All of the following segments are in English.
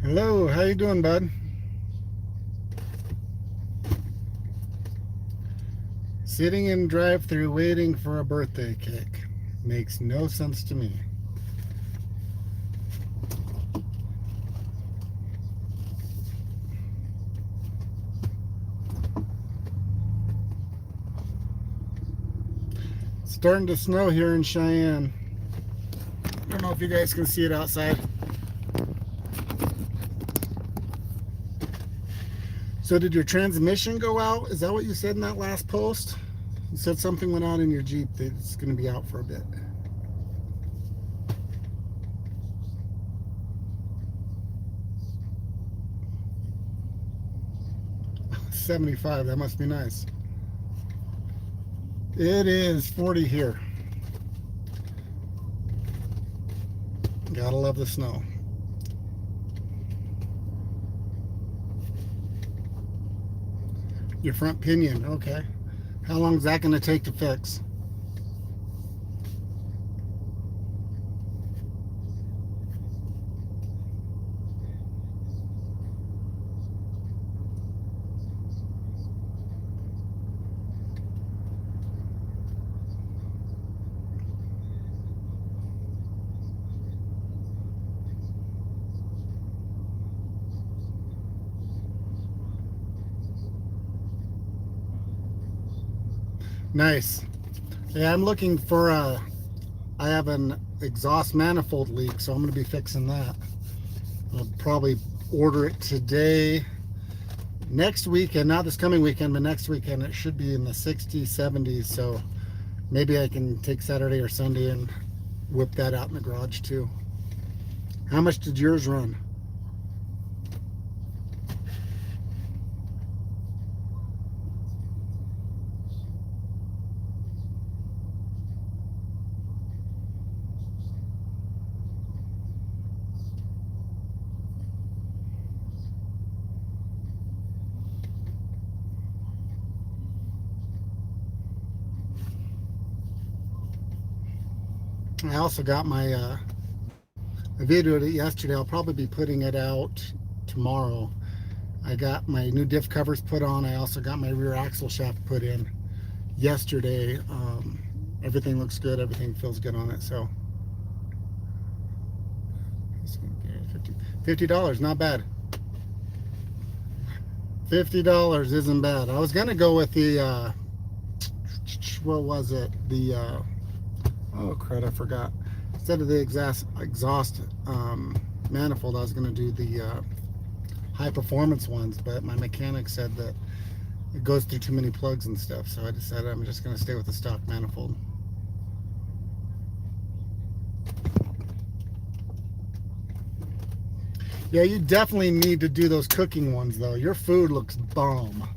Hello, how you doing, bud? Sitting in drive-through waiting for a birthday cake. Makes no sense to me. It's starting to snow here in Cheyenne. I don't know if you guys can see it outside. So did your transmission go out? Is that what you said in that last post? You said something went on in your Jeep that it's going to be out for a bit. 75, that must be nice. It is 40 here. Gotta love the snow. Your front pinion, okay. How long is that going to take to fix? Nice. Yeah, I'm looking for I have an exhaust manifold leak, so I'm going to be fixing that. I'll probably order it today. Next weekend, not this coming weekend, but next weekend, it should be in the 60s, 70s. So maybe I can take Saturday or Sunday and whip that out in the garage too. How much did yours run? I also got my I videoed it yesterday. I'll probably be putting it out tomorrow. I got my new diff covers put on. I also got my rear axle shaft put in yesterday. Everything looks good. Everything feels good on it. So $50, not bad. $50 isn't bad. I was gonna go with the what was it? The oh crud, I forgot. Instead of the exhaust manifold, I was gonna do the high performance ones, but my mechanic said that it goes through too many plugs and stuff, so I decided I'm just going to stay with the stock manifold. Yeah, you definitely need to do those cooking ones though. Your food looks bomb.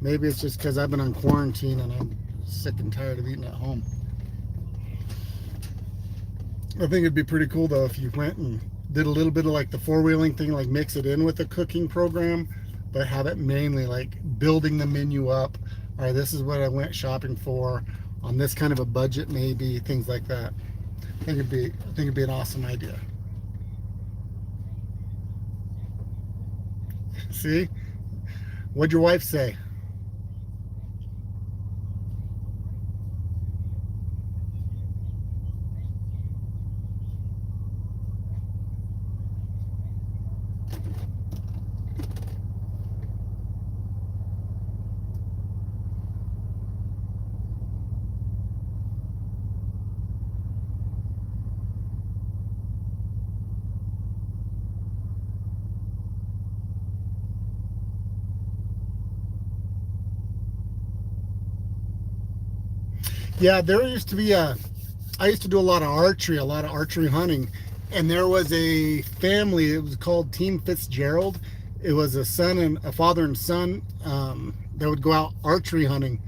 Maybe it's just because I've been on quarantine and I'm sick and tired of eating at home. I think it'd be pretty cool though if you went and did a little bit of like the four-wheeling thing, like mix it in with the cooking program, but have it mainly like building the menu up. All right, this is what I went shopping for on this kind of a budget, maybe things like that. I think it'd be an awesome idea. See, what'd your wife say? Yeah, there used to be a. I used to do a lot of archery hunting, and there was a family. It was called Team Fitzgerald. It was a father and son that would go out archery hunting.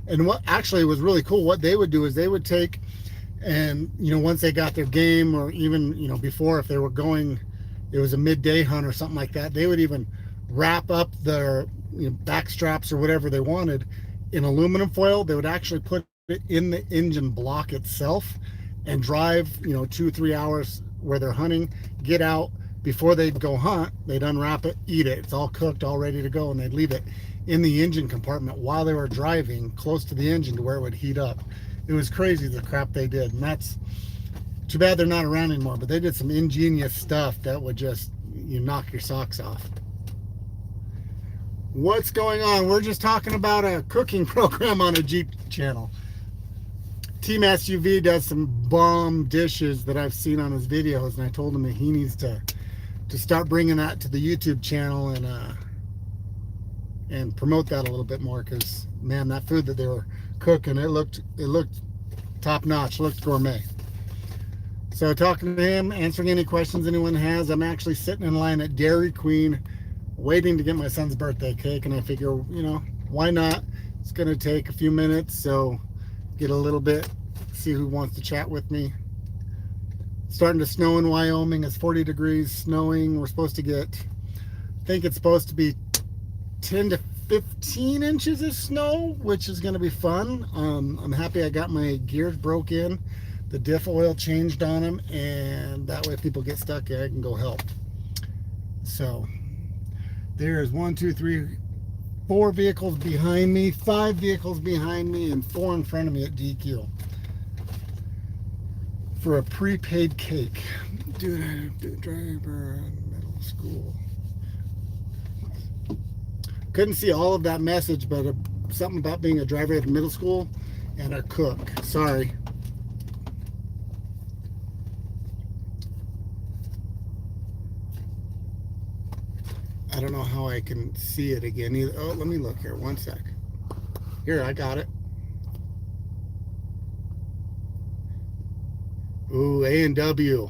And what actually was really cool, what they would do is they would take, and once they got their game, or even before, if they were going, it was a midday hunt or something like that, they would even wrap up their back straps or whatever they wanted in aluminum foil. They would actually put it in the engine block itself and drive 2 or 3 hours where they're hunting, get out, before they'd go hunt, they'd unwrap it, eat it. It's all cooked, all ready to go, and they'd leave it in the engine compartment while they were driving close to the engine to where it would heat up. It was crazy the crap they did, and that's too bad they're not around anymore, but they did some ingenious stuff that would just, you knock your socks off. What's going on? We're just talking about a cooking program on a Jeep channel. Team SUV does some bomb dishes that I've seen on his videos, and I told him that he needs to start bringing that to the YouTube channel and promote that a little bit more, because man, that food that they were cooking, it looked top notch, looked gourmet. So talking to him, answering any questions anyone has. I'm actually sitting in line at Dairy Queen waiting to get my son's birthday cake, and I figure, you know, why not? It's gonna take a few minutes, so get a little bit, see who wants to chat with me. Starting to snow in Wyoming. It's 40 degrees, snowing. We're supposed to get, I think it's supposed to be 10 to 15 inches of snow, which is going to be fun. I'm happy I got my gears broke in, the diff oil changed on them, and that way if people get stuck, I can go help. So there's 1, 2, 3, 4 vehicles behind me, 5 vehicles behind me, and 4 in front of me at DQ for a prepaid cake. Dude, driver in middle school. Couldn't see all of that message, but something about being a driver at middle school and a cook. Sorry. I don't know how I can see it again either. Oh, let me look here. One sec. Here, I got it. Ooh, A&W.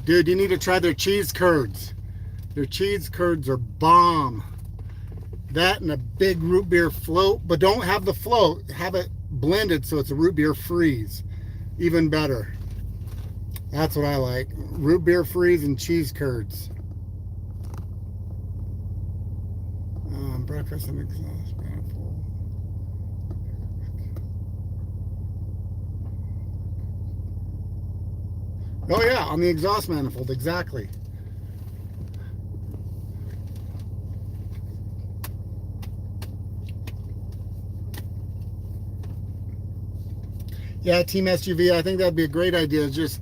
Dude, you need to try their cheese curds. Their cheese curds are bomb. That and a big root beer float, but don't have the float. Have it blended so it's a root beer freeze. Even better. That's what I like. Root beer freeze and cheese curds. Breakfast and exhaust manifold. Oh yeah, on the exhaust manifold, exactly. Yeah, Team SUV, I think that'd be a great idea. Just,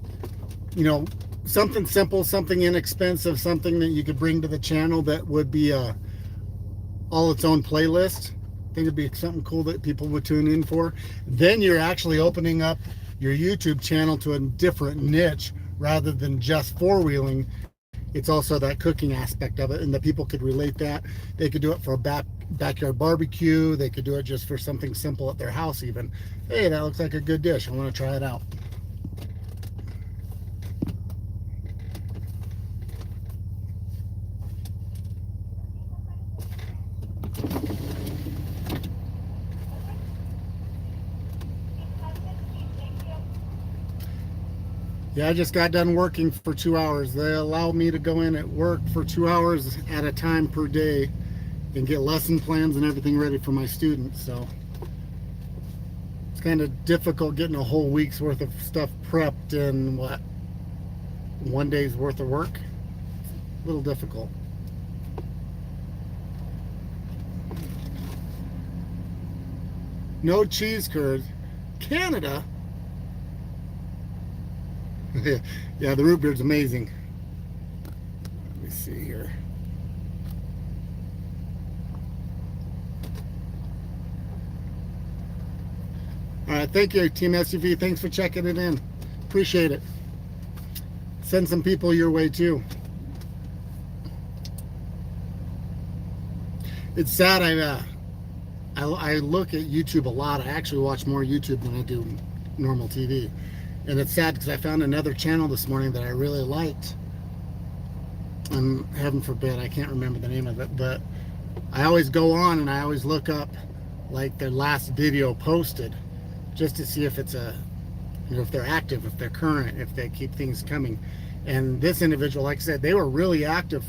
you know, something simple, something inexpensive, something that you could bring to the channel that would be all its own playlist. I think it'd be something cool that people would tune in for. Then you're actually opening up your YouTube channel to a different niche rather than just four-wheeling. It's also that cooking aspect of it, and the people could relate that. They could do it for a backyard barbecue. They could do it just for something simple at their house even. Hey, that looks like a good dish. I want to try it out. Yeah, I just got done working for 2 hours. They allow me to go in at work for 2 hours at a time per day and get lesson plans and everything ready for my students. So it's kind of difficult getting a whole week's worth of stuff prepped in, what, 1 day's worth of work? A little difficult. No cheese curds. Canada? Yeah, the root beer's amazing. Let me see here. All right, thank you, Team SUV. Thanks for checking it in. Appreciate it. Send some people your way too. It's sad. I look at YouTube a lot. I actually watch more YouTube than I do normal TV. And it's sad because I found another channel this morning that I really liked. And heaven forbid, I can't remember the name of it, but I always go on and I always look up like their last video posted just to see if it's if they're active, if they're current, if they keep things coming. And this individual, like I said, they were really active,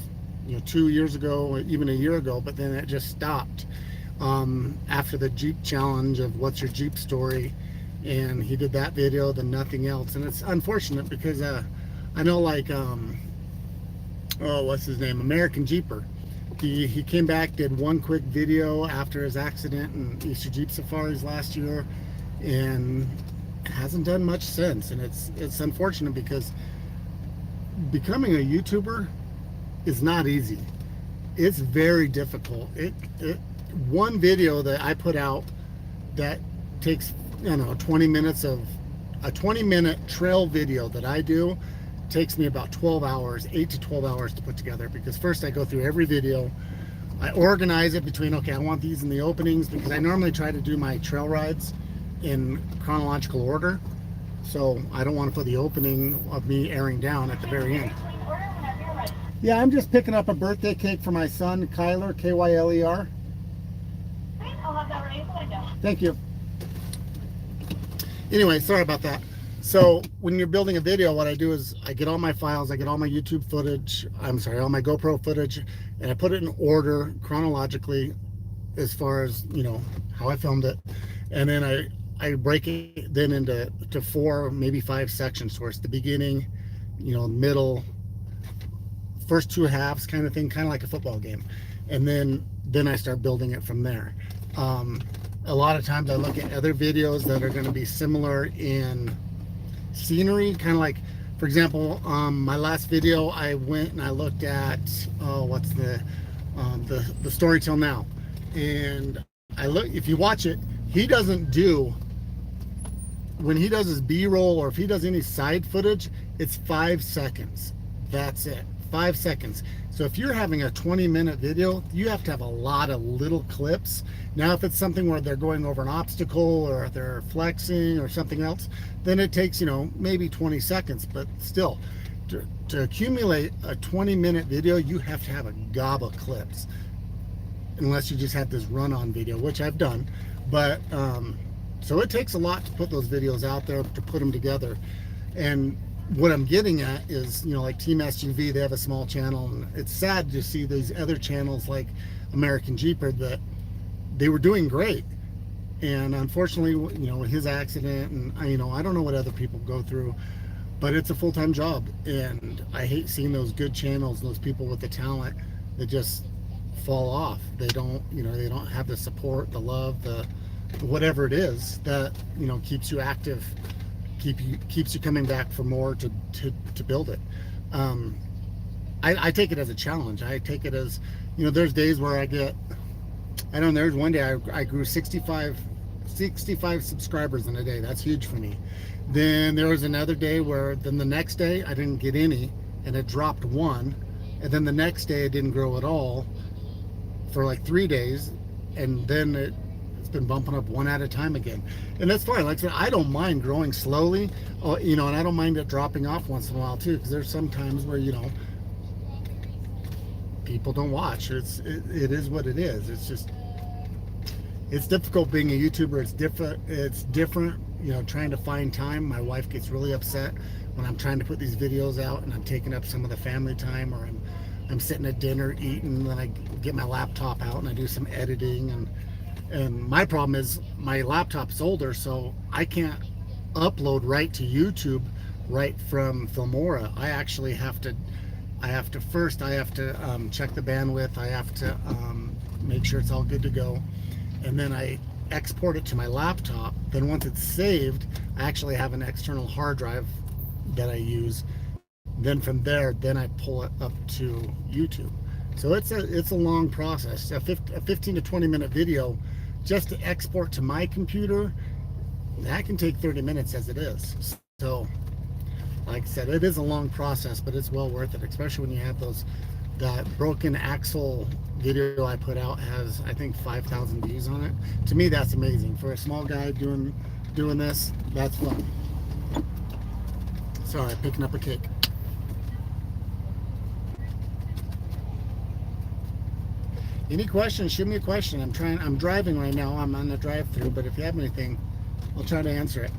2 years ago, or even a year ago, but then it just stopped after the Jeep challenge of what's your Jeep story. And he did that video, then nothing else. And it's unfortunate because I know, like, oh, what's his name? American Jeeper. He came back, did one quick video after his accident in Easter Jeep Safaris last year, and hasn't done much since. And it's unfortunate because becoming a YouTuber is not easy. It's very difficult. One video that I put out that takes, 20 minutes of a 20-minute trail video that I do takes me about 12 hours, 8 to 12 hours to put together, because first I go through every video, I organize it between, okay, I want these in the openings, because I normally try to do my trail rides in chronological order, so I don't want to put the opening of me airing down at the very end. Yeah, I'm just picking up a birthday cake for my son, Kyler, Kyler. I'll have that right in the window. Thank you. Anyway, sorry about that. So when you're building a video, what I do is I get all my files, I get all my YouTube footage, all my GoPro footage, and I put it in order chronologically as far as, how I filmed it. And then I break it then into 4, maybe 5 sections, where it's the beginning, middle, first 2 halves kind of thing, kind of like a football game. And then I start building it from there. A lot of times I look at other videos that are going to be similar in scenery, kind of like, for example, my last video I went and I looked at what's the Story Till Now, and if you watch it, he doesn't do, when he does his B-roll or if he does any side footage, it's 5 seconds. That's it, 5 seconds. So if you're having a 20-minute video, you have to have a lot of little clips. Now, if it's something where they're going over an obstacle or they're flexing or something else, then it takes, maybe 20 seconds. But still, to accumulate a 20-minute video, you have to have a gob of clips. Unless you just have this run-on video, which I've done. But, so it takes a lot to put those videos out there, to put them together. And what I'm getting at is, like Team SUV, they have a small channel, and it's sad to see these other channels like American Jeeper that they were doing great, and unfortunately, with his accident, and I don't know what other people go through, but it's a full-time job, and I hate seeing those good channels, those people with the talent, that just fall off. They don't, they don't have the support, the love, the whatever it is that keeps you active, keeps you coming back for more to build it. I take it as a challenge. I take it as, there's days where I get, there's one day I grew 65 subscribers in a day. That's huge for me. Then there was another day where then the next day I didn't get any, and it dropped 1, and then the next day it didn't grow at all for like 3 days, and then it's been bumping up 1 at a time again. And that's fine. Like I said, I don't mind growing slowly, and I don't mind it dropping off once in a while too, because there's some times where people don't watch. It is what it is. It's just, it's difficult being a YouTuber. It's different, trying to find time. My wife gets really upset when I'm trying to put these videos out and I'm taking up some of the family time, or I'm sitting at dinner eating, then I get my laptop out and I do some editing, and my problem is my laptop's older, so I can't upload right to YouTube right from Filmora. I actually have to first check the bandwidth. I have to make sure it's all good to go, and then I export it to my laptop. Then once it's saved, I actually have an external hard drive that I use. Then from there, then I pull it up to YouTube. So it's a long process. A 15 to 20 minute video just to export to my computer, that can take 30 minutes as it is. So like I said, it is a long process, but it's well worth it, especially when you have that broken axle video I put out has, I think, 5,000 views on it. To me, that's amazing. For a small guy doing this, that's fun. Sorry, picking up a cake. Any questions, shoot me a question. I'm driving right now. I'm on the drive-through, but if you have anything, I'll try to answer it.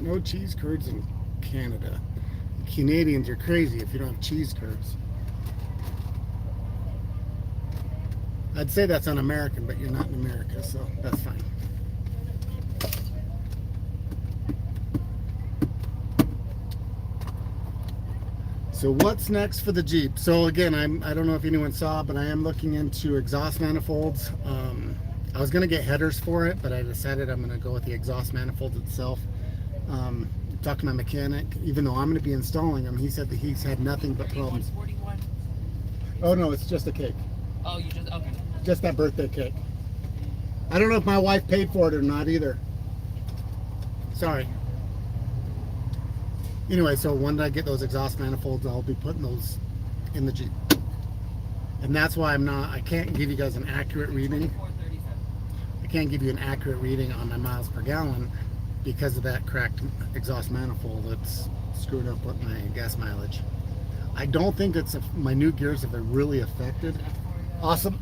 No cheese curds in Canada. Canadians are crazy if you don't have cheese curds. I'd say that's un-American, but you're not in America, so that's fine. So what's next for the Jeep? So again, I don't know if anyone saw, but I am looking into exhaust manifolds. I was gonna get headers for it, but I decided I'm gonna go with the exhaust manifold itself. Talked to my mechanic, even though I'm gonna be installing them. He said that he's had nothing but problems. 41. Oh no, it's just a cake. Oh, you just okay. Just that birthday cake. I don't know if my wife paid for it or not either. Sorry. Anyway, so when I get those exhaust manifolds, I'll be putting those in the Jeep. And that's why I can't give you guys an accurate reading. 437. I can't give you an accurate reading on my miles per gallon because of that cracked exhaust manifold that's screwed up with my gas mileage. I don't think my new gears have been really affected. Awesome.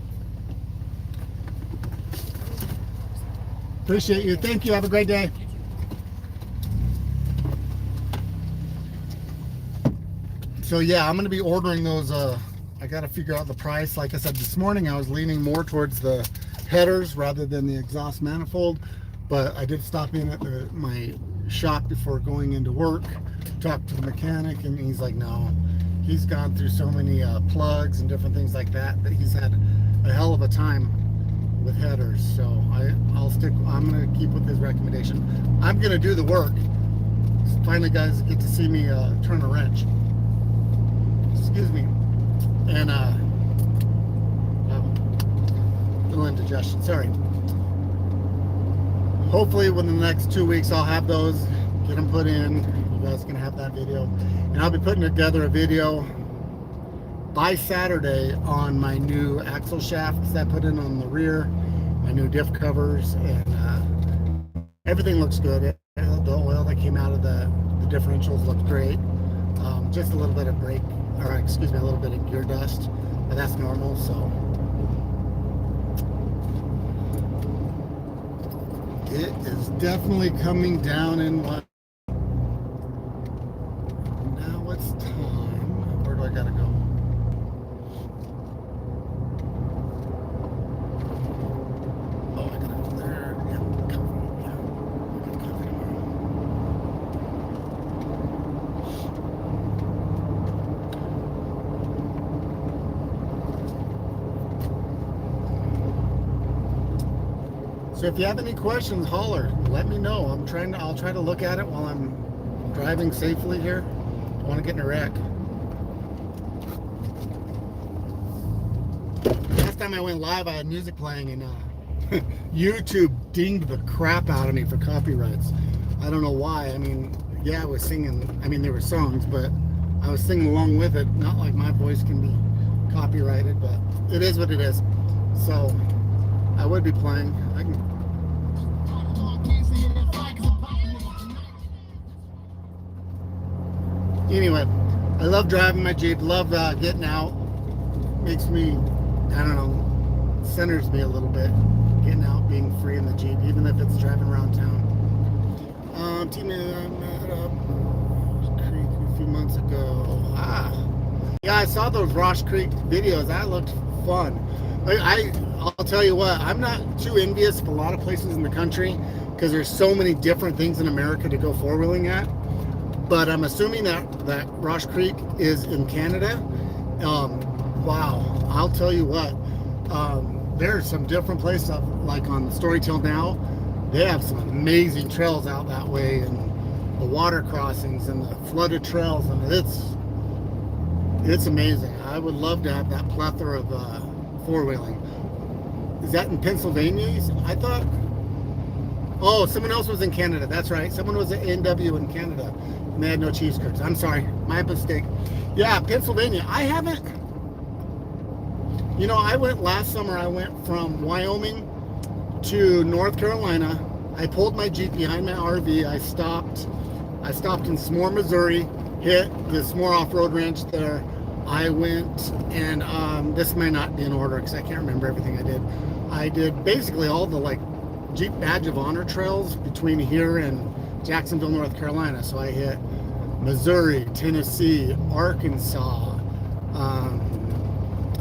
Appreciate you. Thank you. Have a great day. So yeah, I'm going to be ordering those. I got to figure out the price. Like I said this morning, I was leaning more towards the headers rather than the exhaust manifold. But I did stop in at my shop before going into work, talk to the mechanic, and he's like, no. He's gone through so many plugs and different things like that he's had a hell of a time with headers. So I'm going to keep with his recommendation. I'm going to do the work. Finally, guys get to see me turn a wrench. Excuse me. And little indigestion, sorry. Hopefully within the next 2 weeks I'll have those, get them put in. You guys can have that video. And I'll be putting together a video by Saturday on my new axle shafts that I put in on the rear, my new diff covers, and everything looks good. The oil that came out of the differentials looked great. Just a little bit of a little bit of gear dust, but that's normal. So it is definitely coming down in what? Now what's time? Where do I gotta go? Oh, I gotta go there. Yeah, coffee. Yeah, I got coffee tomorrow. So if you have any questions, holler. Let me know. I'll try to look at it while I'm driving safely here. Don't want to get in a wreck. Last time I went live, I had music playing, and YouTube dinged the crap out of me for copyrights. I don't know why. I mean, yeah, I was singing. I mean, there were songs, but I was singing along with it. Not like my voice can be copyrighted, but it is what it is. So I would be playing. Anyway, I love driving my Jeep. Love getting out. Makes me, I don't know, centers me a little bit. Getting out, being free in the Jeep, even if it's driving around town. Team, I met up Creek a few months ago. Yeah, I saw those Rosh Creek videos. That looked fun. I'll tell you what, I'm not too envious of a lot of places in the country because there's so many different things in America to go four-wheeling at. But I'm assuming that Rosh Creek is in Canada. Wow, I'll tell you what, there's some different places, like on Storytell Now, they have some amazing trails out that way, and the water crossings and the flooded trails, and it's amazing. I would love to have that plethora of four-wheeling. Is that in Pennsylvania? I thought. Oh, someone else was in Canada. That's right. Someone was at NW in Canada, and they had no cheese curds. I'm sorry, my mistake. Yeah, Pennsylvania. I haven't. You know, I went last summer. I went from Wyoming to North Carolina. I pulled my Jeep behind my RV. I stopped in S'more, Missouri. Hit the S'more off-road ranch there. I went, and this might not be in order because I can't remember everything I did. I did basically all the Jeep Badge of Honor trails between here and Jacksonville, North Carolina. So I hit Missouri, Tennessee, Arkansas.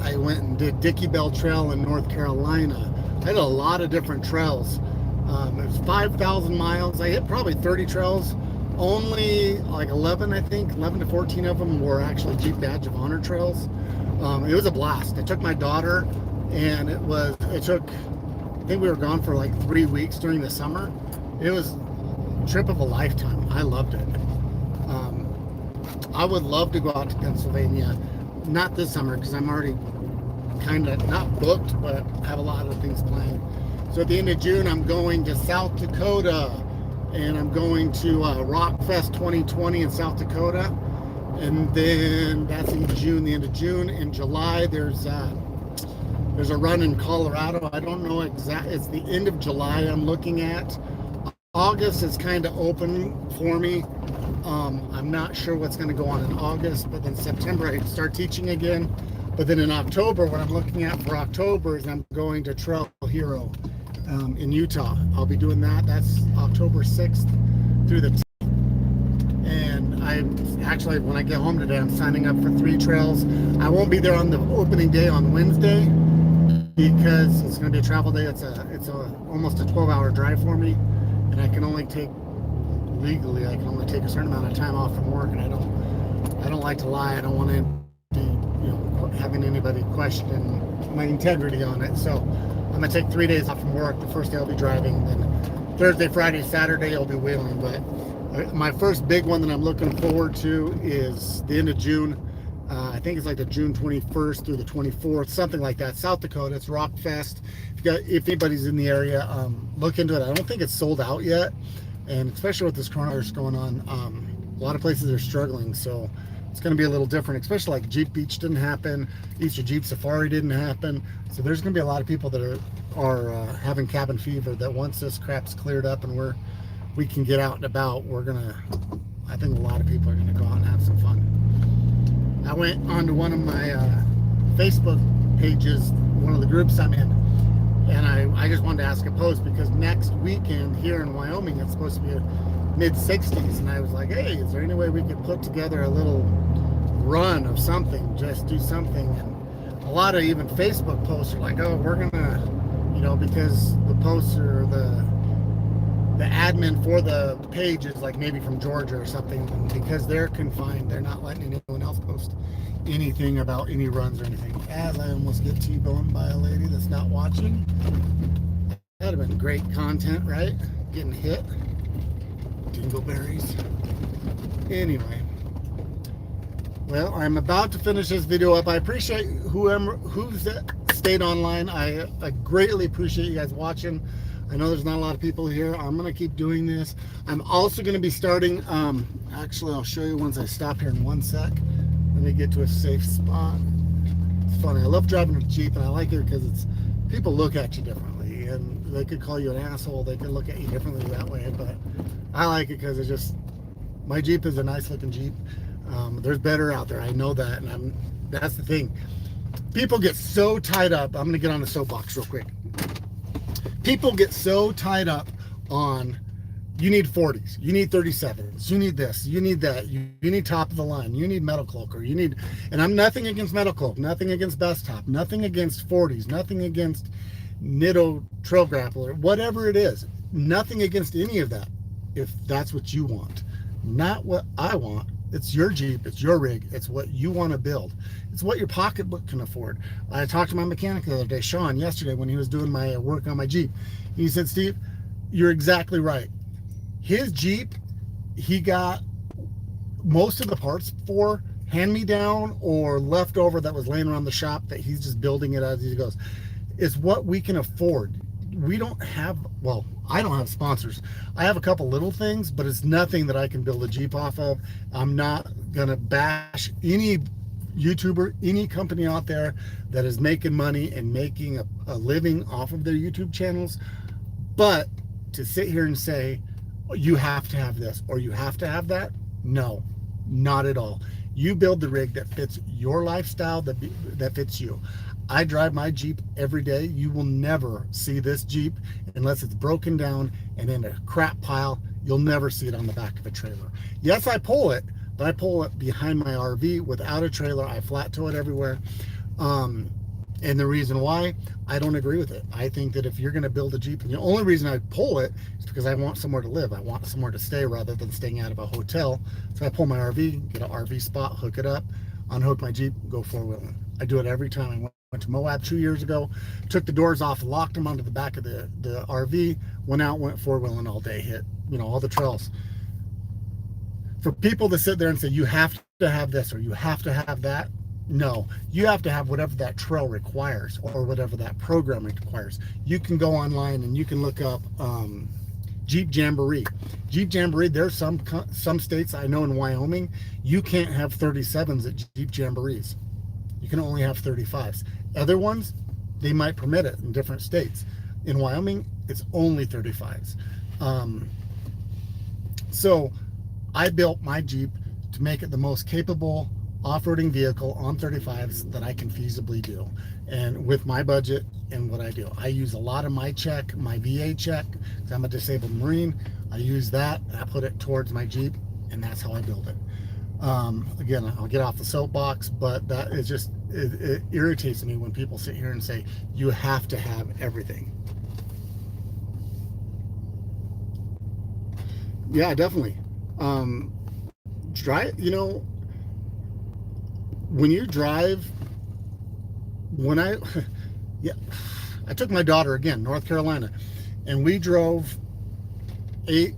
I went and did Dickey Bell Trail in North Carolina. I did a lot of different trails. It was 5,000 miles. I hit probably 30 trails only like 11, I think, 11 to 14 of them were actually Jeep Badge of Honor trails. It was a blast. I took my daughter, and it took, I think we were gone for like 3 weeks during the summer. It was a trip of a lifetime. I loved it. I would love to go out to Pennsylvania, not this summer because I'm already kind of not booked, but have a lot of things planned. So at the end of June, I'm going to South Dakota, and I'm going to Rockfest 2020 in South Dakota, and then that's in June, the end of June. In July, there's a run in Colorado. I don't know exactly. It's the end of July I'm looking at. August is kind of open for me. I'm not sure what's going to go on in August, but then September I start teaching again. But then in October, what I'm looking at for October is I'm going to Trail Hero in Utah. I'll be doing that. That's October 6th through the 10th. And I'm actually, when I get home today, I'm signing up for 3 trails. I won't be there on the opening day on Wednesday because it's going to be a travel day. It's almost a 12-hour drive for me, and I can only take legally I can only take a certain amount of time off from work, and I don't like to lie. I don't want to be, having anybody question my integrity on it. So I'm gonna take 3 days off from work. The first day I'll be driving, then Thursday, Friday, Saturday I'll be wheeling. But my first big one that I'm looking forward to is the end of June. I think it's like the June 21st through the 24th, something like that. South Dakota. It's Rockfest. If anybody's in the area, look into it. I don't think it's sold out yet, and especially with this coronavirus going on, a lot of places are struggling. So it's going to be a little different, especially like Jeep Beach didn't happen, Easter Jeep Safari didn't happen. So there's going to be a lot of people that are having cabin fever, that once this crap's cleared up and we can get out and about, I think a lot of people are going to go out and have some fun. I went onto one of my Facebook pages, one of the groups I'm in, and I just wanted to ask a post because next weekend here in Wyoming, it's supposed to be mid-60s, and I was like, hey, is there any way we could put together a little run of something, just do something? And a lot of even Facebook posts are like, oh, we're gonna, because the posts or the admin for the page is like maybe from Georgia or something, and because they're confined, they're not letting anyone else post anything about any runs or anything. As I almost get T-boned by a lady that's not watching. That'd have been great content, right? Getting hit. Dingleberries. Anyway, well, I'm about to finish this video up. I appreciate who's stayed online. I greatly appreciate you guys watching. I know there's not a lot of people here. I'm gonna keep doing this. I'm also gonna be starting, actually I'll show you once I stop here in one sec. Let me get to a safe spot. It's funny, I love driving a Jeep, and I like it because people look at you differently, and they could call you an asshole, they could look at you differently that way, but I like it because my Jeep is a nice looking Jeep. There's better out there, I know that, and that's the thing. People get so tied up. I'm gonna get on the soapbox real quick. People get so tied up on, you need 40s, you need 37s, you need this, you need that, you need top of the line, you need Metal Cloak, or and I'm nothing against Metal Cloak, nothing against Best Top, nothing against 40s, nothing against Nitto Trail Grappler, whatever it is, nothing against any of that. If that's what you want, not what I want. It's your Jeep, it's your rig, it's what you want to build, it's what your pocketbook can afford. I talked to my mechanic the other day, Sean, yesterday when he was doing my work on my Jeep. He said, Steve, you're exactly right. His Jeep, he got most of the parts for hand-me-down or leftover that was laying around the shop that he's just building it as he goes. It's what we can afford. We don't have, well, I don't have sponsors. I have a couple little things, but it's nothing that I can build a Jeep off of. I'm not gonna bash any YouTuber, any company out there that is making money and making a living off of their YouTube channels. But to sit here and say, you have to have this or you have to have that, no, not at all. You build the rig that fits your lifestyle, that fits you. I drive my Jeep every day. You will never see this Jeep unless it's broken down and in a crap pile. You'll never see it on the back of a trailer. Yes, I pull it, but I pull it behind my RV without a trailer. I flat tow it everywhere. And the reason why, I don't agree with it. I think that if you're going to build a Jeep, and the only reason I pull it is because I want somewhere to live. I want somewhere to stay rather than staying out of a hotel. So I pull my RV, get an RV spot, hook it up, unhook my Jeep, go four-wheeling. I do it every time. I went to Moab 2 years ago, took the doors off, locked them onto the back of the RV, went out, went four-wheeling all day, hit, all the trails. For people to sit there and say, you have to have this or you have to have that, no, you have to have whatever that trail requires or whatever that program requires. You can go online and you can look up Jeep Jamboree. Jeep Jamboree, there's some states, I know in Wyoming, you can't have 37s at Jeep Jamborees. You can only have 35s. Other ones, they might permit it in different states. In Wyoming, it's only 35s. So I built my Jeep to make it the most capable off-roading vehicle on 35s that I can feasibly do. And with my budget and what I do, I use a lot of my check, my VA check, because I'm a disabled Marine. I use that, I put it towards my Jeep, and that's how I build it. Again, I'll get off the soapbox, but that is just, it irritates me when people sit here and say, you have to have everything. Yeah, definitely. When you drive, yeah, I took my daughter again, North Carolina, and we drove eight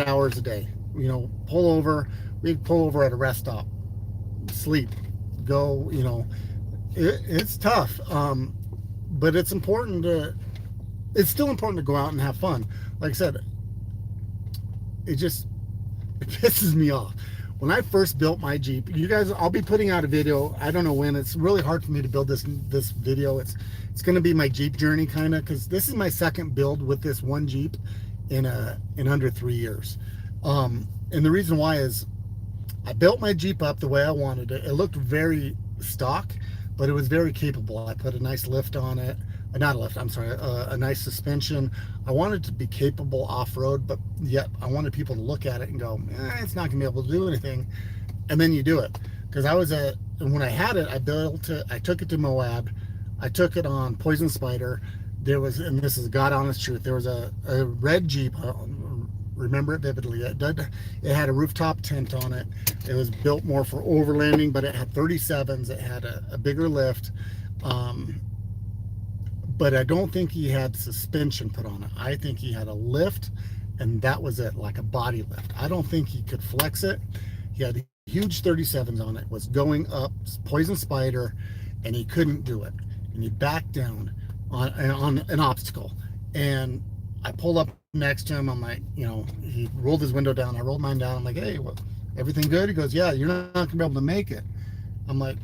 hours a day. We'd pull over at a rest stop, sleep, go, it's tough. But it's still important to go out and have fun. Like I said, it pisses me off. When I first built my Jeep, you guys, I'll be putting out a video. I don't know when. It's really hard for me to build this video. It's going to be my Jeep journey, kind of, because this is my second build with this one Jeep in under 3 years. And the reason why is I built my Jeep up the way I wanted it. It looked very stock, but it was very capable. I put a nice lift on it. Not a lift, I'm sorry, a nice suspension. I wanted to be capable off-road, but yet I wanted people to look at it and go, it's not gonna be able to do anything. And then you do it. Because when I had it, I took it to Moab. I took it on Poison Spider. And this is God honest truth, there was a red Jeep, remember it vividly. It had a rooftop tent on it. It was built more for overlanding, but it had 37s. It had a bigger lift. But I don't think he had suspension put on it. I think he had a lift, and that was it, like a body lift. I don't think he could flex it. He had huge 37s on it, was going up Poison Spider, and he couldn't do it. And he backed down on an obstacle. And I pulled up next to him. I'm like, he rolled his window down. I rolled mine down. I'm like, hey, everything good? He goes, yeah, you're not going to be able to make it. I'm like,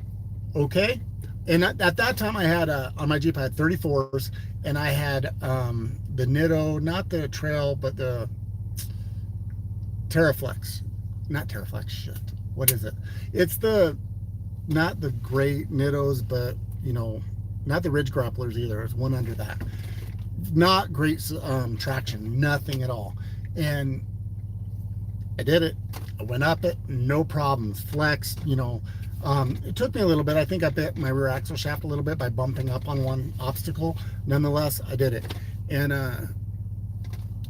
okay. And at that time, I had on my Jeep, I had 34s, and I had the Nitto, not the Trail, but the Terraflex. Not Terraflex, shit. What is it? It's not the great Nittos, but, not the Ridge Grapplers either. It's one under that. Not great traction, nothing at all. And I did it. I went up it, no problems. Flexed, it took me a little bit. I think I bit my rear axle shaft a little bit by bumping up on one obstacle. Nonetheless, I did it. And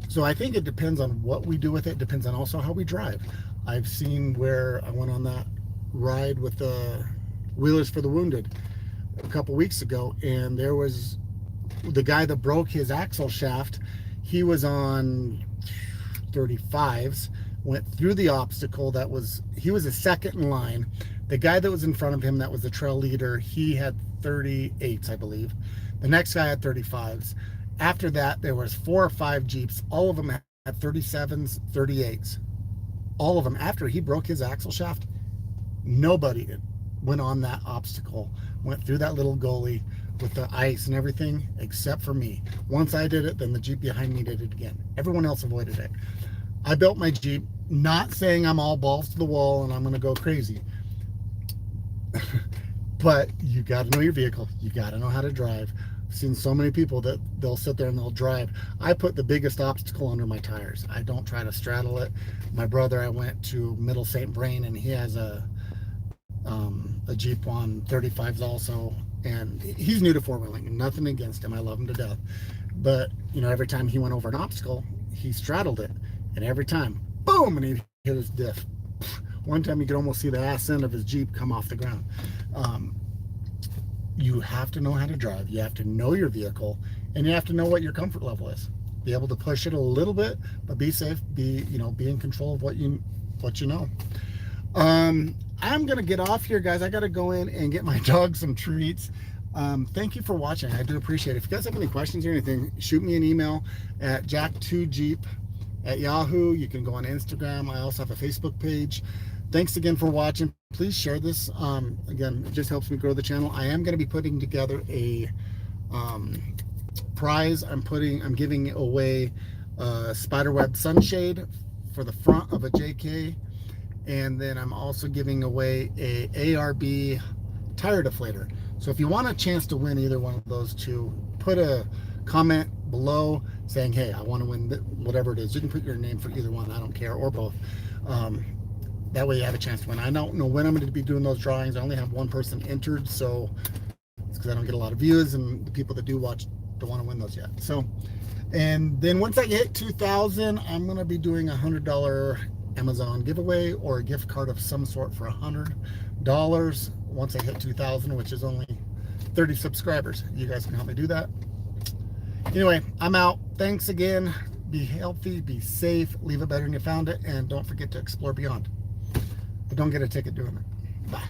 so I think it depends on what we do with it. It depends on also how we drive. I've seen where I went on that ride with the Wheelers for the Wounded a couple weeks ago, and there was the guy that broke his axle shaft. He was on 35s, went through the obstacle. He was a second in line. The guy that was in front of him, that was the trail leader, he had 38s, I believe. The next guy had 35s. After that, there was 4 or 5 Jeeps. All of them had 37s, 38s. All of them. After he broke his axle shaft, nobody went on that obstacle, went through that little gully with the ice and everything, except for me. Once I did it, then the Jeep behind me did it again. Everyone else avoided it. I built my Jeep, not saying I'm all balls to the wall and I'm going to go crazy. But you got to know your vehicle. You got to know how to drive. I've seen so many people that they'll sit there and they'll drive. I put the biggest obstacle under my tires. I don't try to straddle it. My brother, I went to Middle St. Vrain, and he has a a Jeep on 35s also, and he's new to four-wheeling, and nothing against him. I love him to death. But, you know, every time he went over an obstacle, he straddled it, and every time, boom, and he hit his diff. One time you could almost see the ass end of his Jeep come off the ground. You have to know how to drive. You have to know your vehicle, and you have to know what your comfort level is. Be able to push it a little bit, but be safe. Be in control of what you know. I'm gonna get off here, guys. I gotta go in and get my dog some treats. Thank you for watching. I do appreciate it. If you guys have any questions or anything, shoot me an email at jack2jeep@yahoo. You can go on Instagram. I also have a Facebook page. Thanks again for watching. Please share this. Again, it just helps me grow the channel. I am going to be putting together a prize. I'm giving away a spiderweb sunshade for the front of a JK, and then I'm also giving away a ARB tire deflator. So if you want a chance to win either one of those two, put a comment below saying, hey, I want to win whatever it is. You can put your name for either one, I don't care, or both. That way you have a chance to win. I don't know when I'm going to be doing those drawings. I only have one person entered, so it's because I don't get a lot of views, and the people that do watch don't want to win those yet. So, and then once I hit 2,000, I'm going to be doing $100 Amazon giveaway or a gift card of some sort for $100 once I hit 2,000, which is only 30 subscribers. You guys can help me do that. Anyway, I'm out. Thanks again. Be healthy, be safe, leave it better than you found it, and don't forget to explore beyond. But don't get a ticket doing it. Bye.